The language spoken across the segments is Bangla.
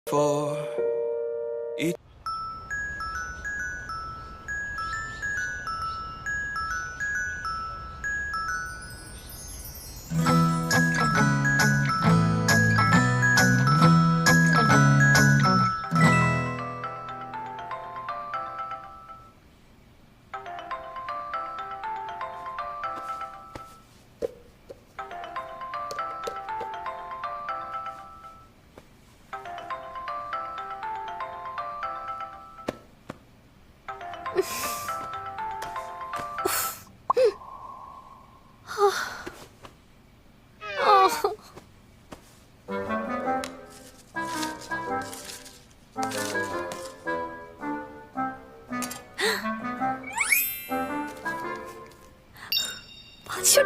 for each.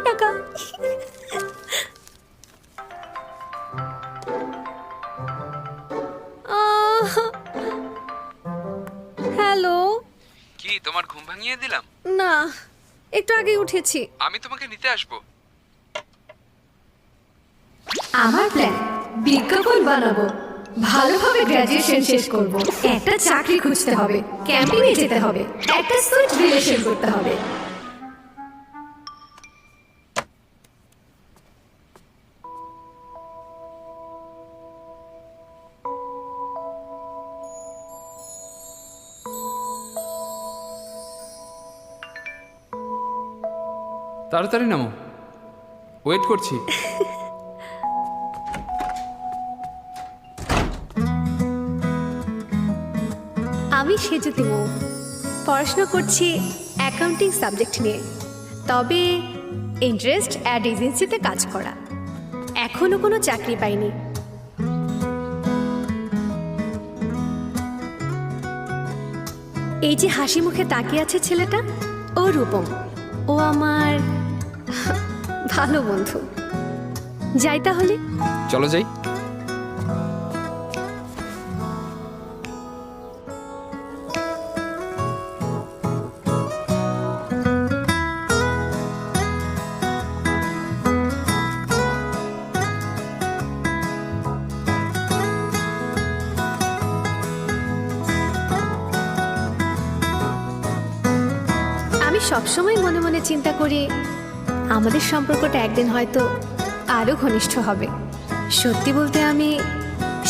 টাকা হ্যালো। কি তোমার ঘুম ভাঙিয়ে দিলাম? না, একটু আগে উঠেছি। আমি তোমাকে নিতে আসবো। আমার প্ল্যান বিজ্ঞাপন বানাবো, ভালোভাবে গ্র্যাজুয়েশন শেষ করব, একটা চাকরি খুঁজতে হবে, ক্যাম্পিংয়ে যেতে হবে, একটা সুইট রিলেশন করতে হবে। তাড়াতাড়ি নামো, ওয়েট করছি। আমি সেজুতি মৌ, পড়াশোনা করছি অ্যাকাউন্টিং সাবজেক্ট নিয়ে, তবে ইন্টারেস্ট অ্যাড এজেন্সিতে কাজ করা। এখনো কোনো চাকরি পাইনি। এই যে হাসি মুখে তাকিয়ে আছে ছেলেটা, ও রূপম। ও আমার ভালো বন্ধু। যাই তাহলে। চলো যাই। আমি সবসময় মনে মনে চিন্তা করি আমাদের সম্পর্কটা একদিন হয়তো আরো ঘনিষ্ঠ হবে। সত্যি বলতে আমি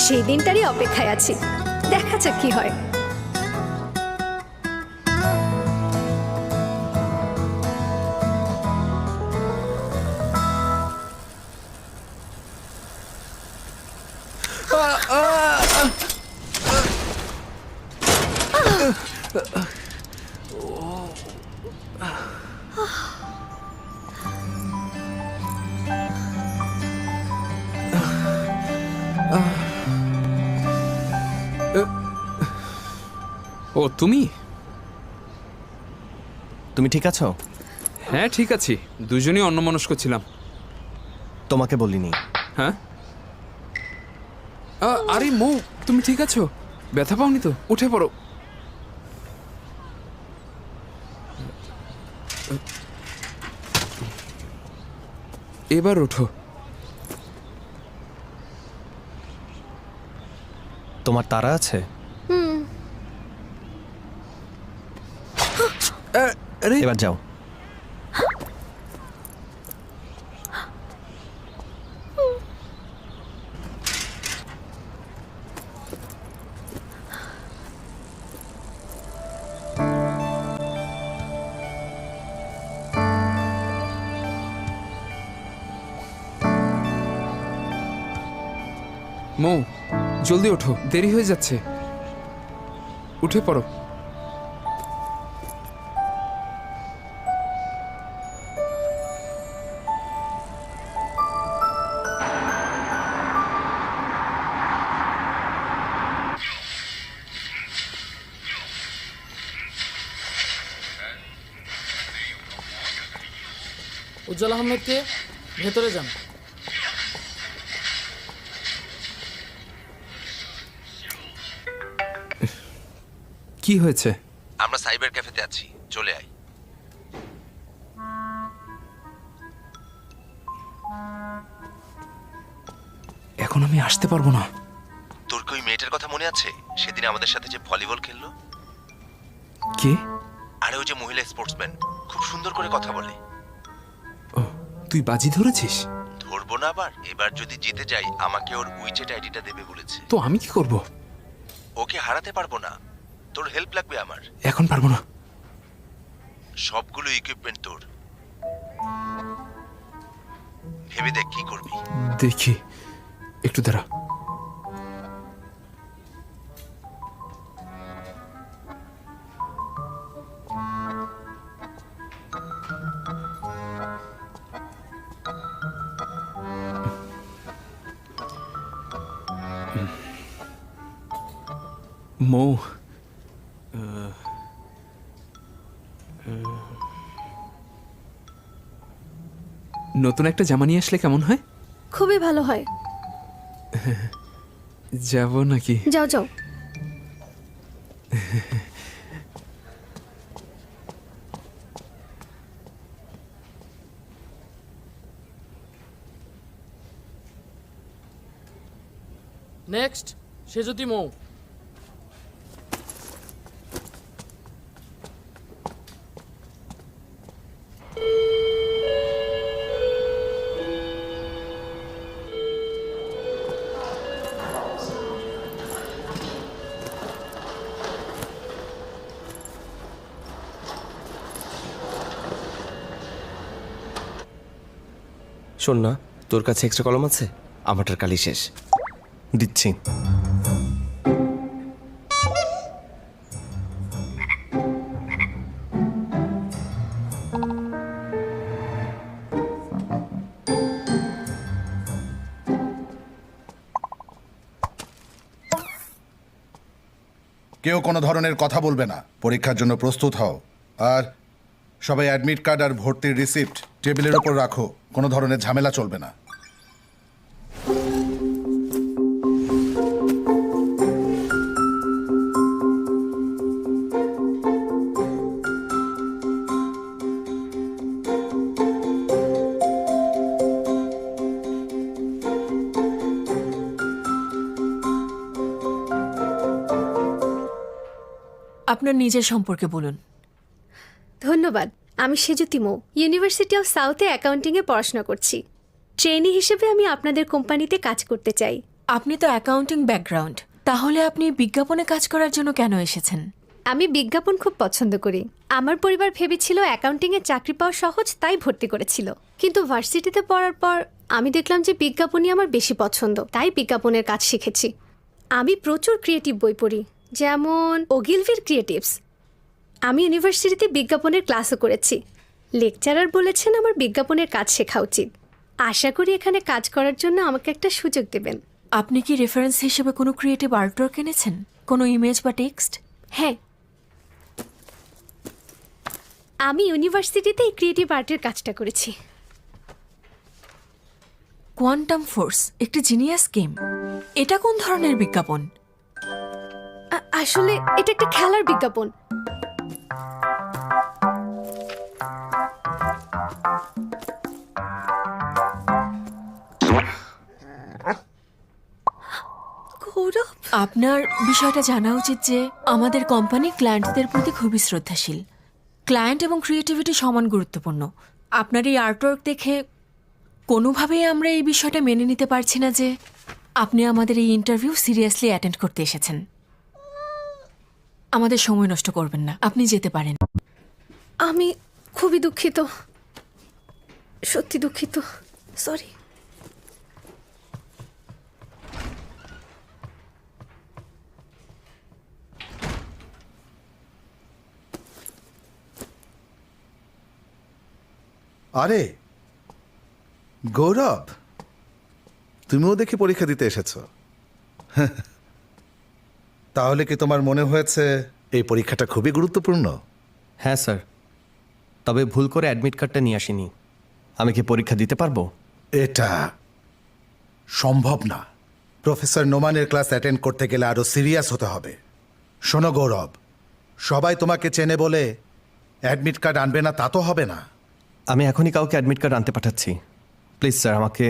সেই দিনটারই অপেক্ষায় আছি। দেখা যাক কি হয়। ও তুমি? তুমি ঠিক আছো? হ্যাঁ ঠিক আছি, দুজনেই অন্যমনস্ক ছিলাম। তোমাকে বলিনি। হ্যাঁ আরে মৌ, তুমি ঠিক আছো? ব্যথা পাওনি তো? উঠে পড়ো। এবার ওঠো। তোমার তাড়া আছে? আরে এবার যাও। মৌ, জলদি ওঠো, দেরি হয়ে যাচ্ছে। উঠে পড়ো। উজ্জ্বল আহমেদকে ভেতরে যান। কি হয়েছে? আমরা সাইবার ক্যাফেতে আছি, চলে আয়। এখন আমি আসতে পারবো না। তোর কি ওই মেয়েটার কথা মনে আছে সেদিন আমাদের সাথে যে ভলিবল খেললো? কে? আরে ওই যে মহিলা স্পোর্টসম্যান, খুব সুন্দর করে কথা বলে। ও, তুই বাজি ধরেছিস? ধরবো না আবার? এবার যদি জিতে যাই আমাকে ওর উইচেট আইডিটা দেবে বলেছে। তো আমি কি করব? ওকে হারাতে পারবো না, তোর হেল্প লাগবে আমার। এখন পারবো না। সবগুলো ইকুইপমেন্ট তোর, ভেবে দেখ কি করবি। দেখি, একটু দাঁড়া। মৌ, নতুন একটা জামা নিয়ে আসলে কেমন হয়? খুবই ভালো হয়। যাব নাকি? যাও যাও। নেক্সট সেজুতি মৌ। শোন না, তোর কাছে এক্সট্রা কলম আছে? আমারটার কালি শেষ। দিচ্ছি। কেউ কোনো ধরনের কথা বলবে না। পরীক্ষার জন্য প্রস্তুত হও। আর সবাই অ্যাডমিট কার্ড আর ভর্তির রিসিপ্ট টেবিলের ওপর রাখো। কোনো ধরনের ঝামেলা চলবে না। আপনার নিজের সম্পর্কে বলুন। ধন্যবাদ। আমি সেজুতি মৌ, ইউনিভার্সিটি অফ সাউথে অ্যাকাউন্টিংয়ে পড়াশোনা করছি। ট্রেনি হিসেবে আমি আপনাদের কোম্পানিতে কাজ করতে চাই। আপনি তো অ্যাকাউন্টিং ব্যাকগ্রাউন্ড, তাহলে আপনি বিজ্ঞাপনে কাজ করার জন্য কেন এসেছেন? আমি বিজ্ঞাপন খুব পছন্দ করি। আমার পরিবার ভেবেছিল অ্যাকাউন্টিংয়ে চাকরি পাওয়া সহজ, তাই ভর্তি করেছিল। কিন্তু ভার্সিটিতে পড়ার পর আমি দেখলাম যে বিজ্ঞাপনই আমার বেশি পছন্দ, তাই বিজ্ঞাপনের কাজ শিখেছি। আমি প্রচুর ক্রিয়েটিভ বই পড়ি, যেমন ওগিলভির ক্রিয়েটিভস। আমি ইউনিভার্সিটিতে বিজ্ঞাপনের ক্লাসও করেছি। লেকচারার বলেছেন আমার বিজ্ঞাপনের কাজ শেখা উচিত। আশা করি এখানে কাজ করার জন্য আমাকে একটা সুযোগ দেবেন। আপনি কি রেফারেন্স হিসেবে কোনো ক্রিয়েটিভ আর্টওয়ার্ক এনেছেন? কোনো ইমেজ বা টেক্সট? হ্যাঁ, আমি ইউনিভার্সিটিতে এই ক্রিয়েটিভ আর্টের কাজটা করেছি। কোয়ান্টাম ফোর্স একটি জিনিয়াস গেম। এটা কোন ধরনের বিজ্ঞাপন? আসলে এটা একটা খেলার বিজ্ঞাপন। গৌরব, আপনার বিষয়টা জানা উচিত যে আমাদের কোম্পানি ক্লায়েন্টদের প্রতি খুবই শ্রদ্ধাশীল। ক্লায়েন্ট এবং ক্রিয়েটিভিটি সমান গুরুত্বপূর্ণ। আপনার এই আর্টওয়ার্ক দেখে কোনোভাবেই আমরা এই বিষয়টা মেনে নিতে পারছি না যে আপনি আমাদের এই ইন্টারভিউ সিরিয়াসলি অ্যাটেন্ড করতে এসেছেন। আমাদের সময় নষ্ট করবেন না, আপনি যেতে পারেন। আমি খুবই দুঃখিত, সত্যি দুঃখিত, সরি। আরে গৌরব, তুমিও দেখি পরীক্ষা দিতে এসেছো। তাহলে কি তোমার মনে হয়েছে এই পরীক্ষাটা খুবই গুরুত্বপূর্ণ? হ্যাঁ স্যার, তবে ভুল করে অ্যাডমিট কার্ডটা নিয়ে আসিনি। আমি কি পরীক্ষা দিতে পারবো? এটা সম্ভব না। প্রফেসর নোমানের ক্লাস অ্যাটেন্ড করতে গেলে আরো সিরিয়াস হতে হবে। শোনো গৌরব, সবাই তোমাকে চেনে বলে অ্যাডমিট কার্ড আনবে না তা তো হবে না। আমি এখনই কাউকে অ্যাডমিট কার্ড আনতে পাঠাচ্ছি। প্লিজ স্যার, আমাকে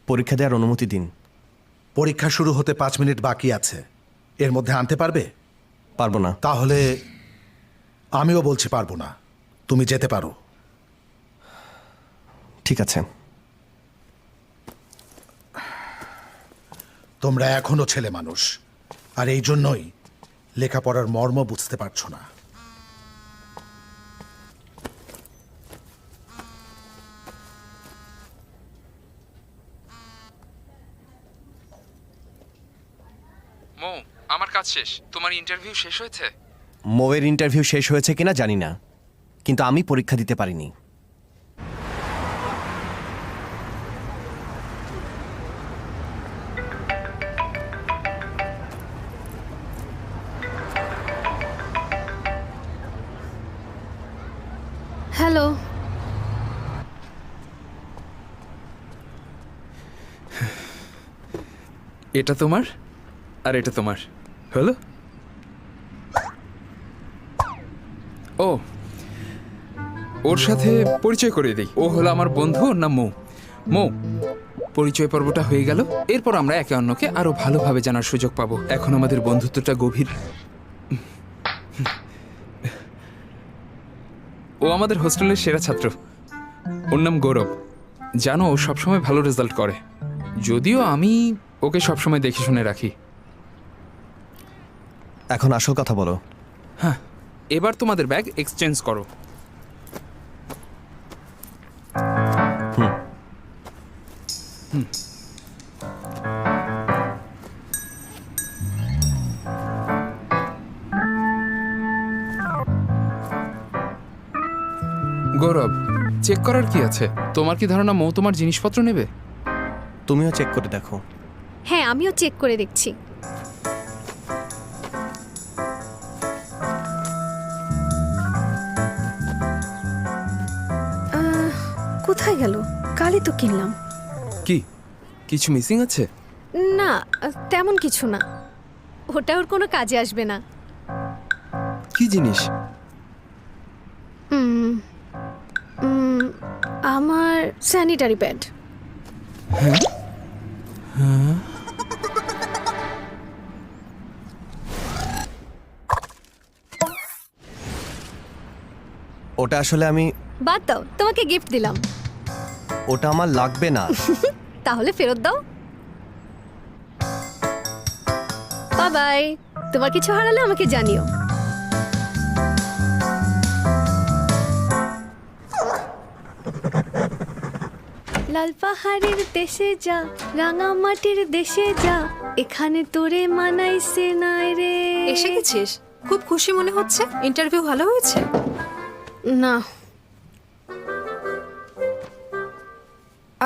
পরীক্ষা দেওয়ার অনুমতি দিন। পরীক্ষা শুরু হতে 5 মিনিট বাকি আছে। এর মধ্যে আনতে পারবে? পারবো না। তাহলে আমিও বলছি পারবো না, তুমি যেতে পারো। ঠিক আছে। তোমরা এখনো ছেলে মানুষ, আর এই জন্যই লেখাপড়ার মর্ম বুঝতে পারছো না। মৌ, আমার কাজ শেষ। তোমার ইন্টারভিউ শেষ হয়েছে? মৌয়ের ইন্টারভিউ শেষ হয়েছে কিনা জানি না, কিন্তু আমি পরীক্ষা দিতে পারিনি। হ্যালো। এটা তোমার আর এটা তোমার হলো। ও, ওর সাথে পরিচয় করে দিই। ও হলো আমার বন্ধু, ওর নাম মৌ। মৌ, পরিচয় পর্বটা হয়ে গেল। এরপর আমরা একে অন্যকে আরো ভালোভাবে জানার সুযোগ পাবো। এখন আমাদের বন্ধুত্বটা গভীর। ও আমাদের হোস্টেলের সেরা ছাত্র। ওর নাম গৌরব। জানো, ও সবসময় ভালো রেজাল্ট করে, যদিও আমি ওকে সবসময় দেখে শুনে রাখি। এখন আসল কথা বলো। হ্যাঁ, এবার তোমাদের ব্যাগ এক্সচেঞ্জ করো। গৌরব, চেক করার কি আছে? তোমার কি ধারণা মৌ তোমার জিনিসপত্র নেবে? তুমিও চেক করে দেখো। হ্যাঁ, আমিও চেক করে দেখছি। কোথায় গেল? কালই তো কিনলাম। কি কিছু মিসিং আছে? না, তেমন কিছু না। ওটা ওর কোনো কাজে আসবে না। কি জিনিস? আমার স্যানিটারি প্যাড। ওটা আসলে আমি, বাদ দাও, তোমাকে গিফট দিলাম। ওটা আমার লাগবে না। তাহলে ফেরত দাও। Bye bye. তোমার কিছু হারালে আমাকে জানিও। লাল পাহাড়ের দেশে যা, রাঙা মাটির দেশে যা, এখানে তোরে মানাইছে নাই রে। এসে গেছিস? খুব খুশি মনে হচ্ছে। ইন্টারভিউ ভালো হয়েছে? না।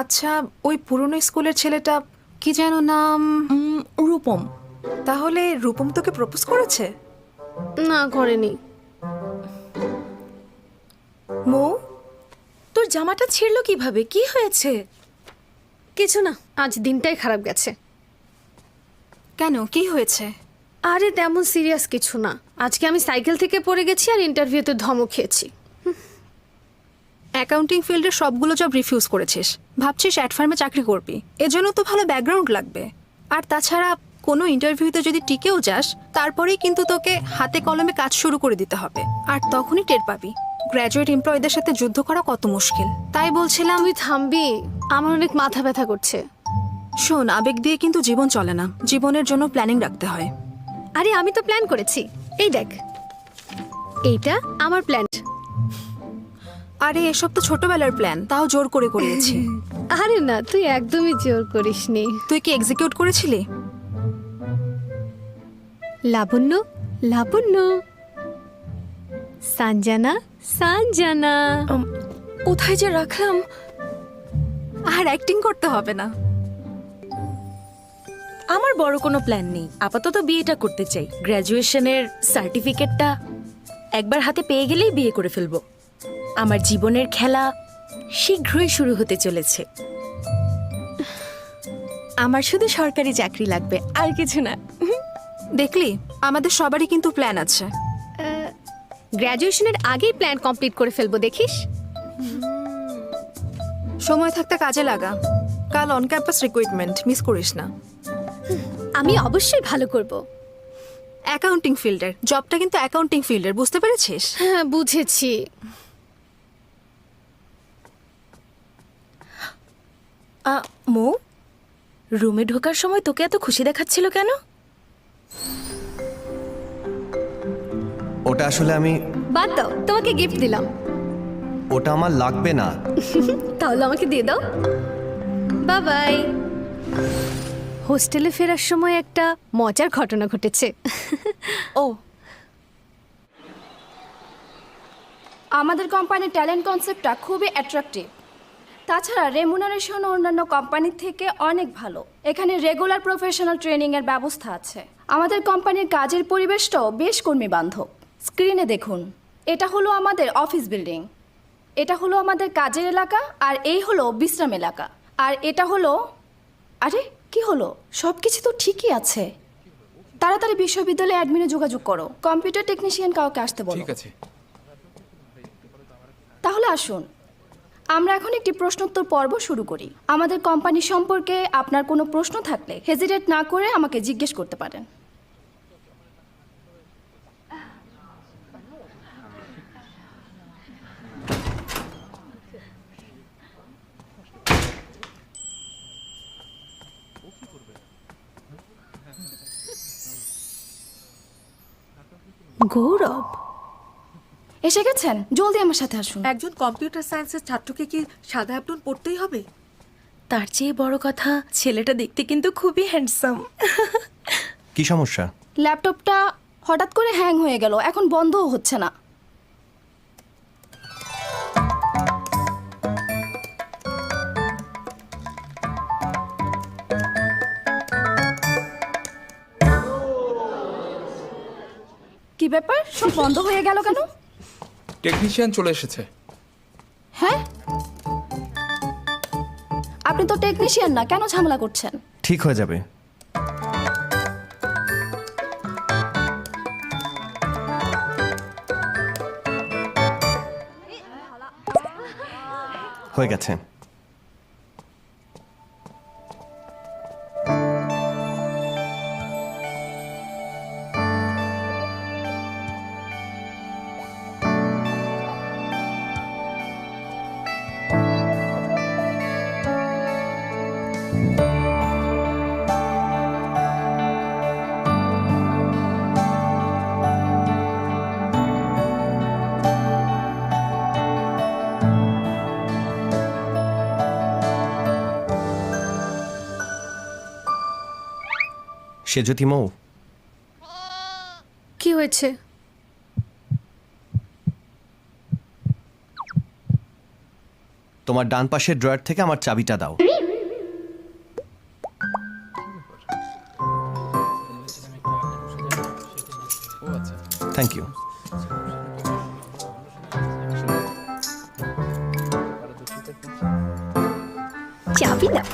আচ্ছা, ওই পুরনো স্কুলের ছেলেটা কি যেন নাম? রূপম। তাহলে রূপম তোকে প্রপোজ করেছে? না, করেনি। মৌ, তোর জামাটা ছিঁড়লো কিভাবে? কি হয়েছে? কিছু না, আজ দিনটাই খারাপ গেছে। কেন, কি হয়েছে? আরে তেমন সিরিয়াস কিছু না। আজকে আমি সাইকেল থেকে পড়ে গেছি আর ইন্টারভিউতে ধমক খেয়েছি। অ্যাকাউন্টিং ফিল্ডের সবগুলো জব রিফিউজ করেছিস। ভাবছিস অ্যাড ফার্মে চাকরি করবি। এজন্য তো ভালো ব্যাকগ্রাউন্ড লাগবে। আর তাছাড়া কোনো ইন্টারভিউতে যদি টিকেও যাস, তারপরেই কিন্তু তোকে হাতে কলমে কাজ শুরু করে দিতে হবে। আর তখনই টের পাবি গ্র্যাজুয়েট এমপ্লয়ীদের সাথে যুদ্ধ করা কত মুশকিল। তাই বলছিলাম, তুই থামবি, আমার অনেক মাথা ব্যথা করছে। শোন, আবেগ দিয়ে কিন্তু জীবন চলে না। জীবনের জন্য প্ল্যানিং রাখতে হয়। আরে আমি তো প্ল্যান করেছি। এই দেখ, এইটা আমার প্ল্যান। আরে এসব তো ছোটবেলার প্ল্যান, তাও জোর করে করিয়েছি। আরে না, তুই একদমই জোর করিসনি। তুই কি এক্সিকিউট করেছিলি? লাবণ্য, লাবণ্য, সানজানা, সানজানা। কোথায় যে রাখলাম? আর অ্যাক্টিং করতে হবে না। আমার বড় কোনো প্ল্যান নেই। আপাতত বিয়েটা করতে চাই। গ্র্যাজুয়েশনের সার্টিফিকেটটা একবার হাতে পেয়ে গেলেই বিয়ে করে ফেলবো। আমার জীবনের খেলা শীঘ্রই শুরু হতে চলেছে। আমার শুধু সরকারি চাকরি লাগবে, আর কিছু না। দেখলি, আমাদের সবারই কিন্তু প্ল্যান আছে। গ্র্যাজুয়েশনের আগেই প্ল্যান কমপ্লিট করে ফেলবো, দেখিস। সময় থাকতে কাজে লাগা। কাল অন ক্যাম্পাস রিক্রুটমেন্ট, মিস করিস না। আমি অবশ্যই ভালো করব। অ্যাকাউন্টিং ফিল্ডের জবটা কিন্তু অ্যাকাউন্টিং ফিল্ডের, বুঝতে পেরেছিস? হ্যাঁ বুঝেছি। মৌ, রুমে ঢোকার সময় তোকে এত খুশি দেখাচ্ছিল কেন? ওটা আসলে আমি, বাদ দাও, তোমাকে গিফট দিলাম। ওটা আমার লাগবে না। তাহলে আমাকে দিয়ে দাও। Bye bye. হোস্টেলে ফেরার সময় একটা মজার ঘটনা ঘটেছে। ও, আমাদের কোম্পানির ট্যালেন্ট কনসেপ্টটা খুবই অ্যাট্রাকটিভ। তাছাড়া রেমুনারেশন অন্যান্য কোম্পানির থেকে অনেক ভালো। এখানে রেগুলার প্রফেশনাল ট্রেনিংয়ের ব্যবস্থা আছে। আমাদের কোম্পানির কাজের পরিবেশটাও বেশ কর্মী বান্ধব। স্ক্রিনে দেখুন, এটা হলো আমাদের অফিস বিল্ডিং, এটা হলো আমাদের কাজের এলাকা, আর এই হলো বিশ্রাম এলাকা, আর এটা হলো, আরে কি হলো, সব কিছু তো ঠিকই আছে। তাড়াতাড়ি বিশ্ববিদ্যালয়ে অ্যাডমিনে যোগাযোগ করো, কম্পিউটার টেকনিশিয়ান কাউকে আসতে বলো। ঠিক আছে। তাহলে আসুন আমরা এখন একটি প্রশ্নোত্তর পর্ব শুরু করি। আমাদের কোম্পানি সম্পর্কে আপনার কোনো প্রশ্ন থাকলে হেজিটেট না করে আমাকে জিজ্ঞেস করতে পারেন। গৌরব এসে গেছেন? জলদি আমার সাথে আসুন। একজন কম্পিউটার সায়েন্সের ছাত্রকে কি সাদা অ্যাপ্রন পড়তেই হবে? তার চেয়ে বড় কথা, ছেলেটা দেখতে কিন্তু খুবই হ্যান্ডসাম। কি সমস্যা? ল্যাপটপটা হঠাৎ করে হ্যাং হয়ে গেল, এখন বন্ধও হচ্ছে না। কি ব্যাপার, সব বন্ধ হয়ে গেল কেন? টেকনিশিয়ান চলে এসেছে। হ্যাঁ, আপনি তো টেকনিশিয়ান না, কেন ঝামেলা করছেন? ঠিক হয়ে যাবে। হয়ে গেছে। সেজতি মৌ, কি হয়েছে? তোমার ডান পাশের ড্রয়ার থেকে আমার চাবিটা দাও। Thank you. চাবি দাও।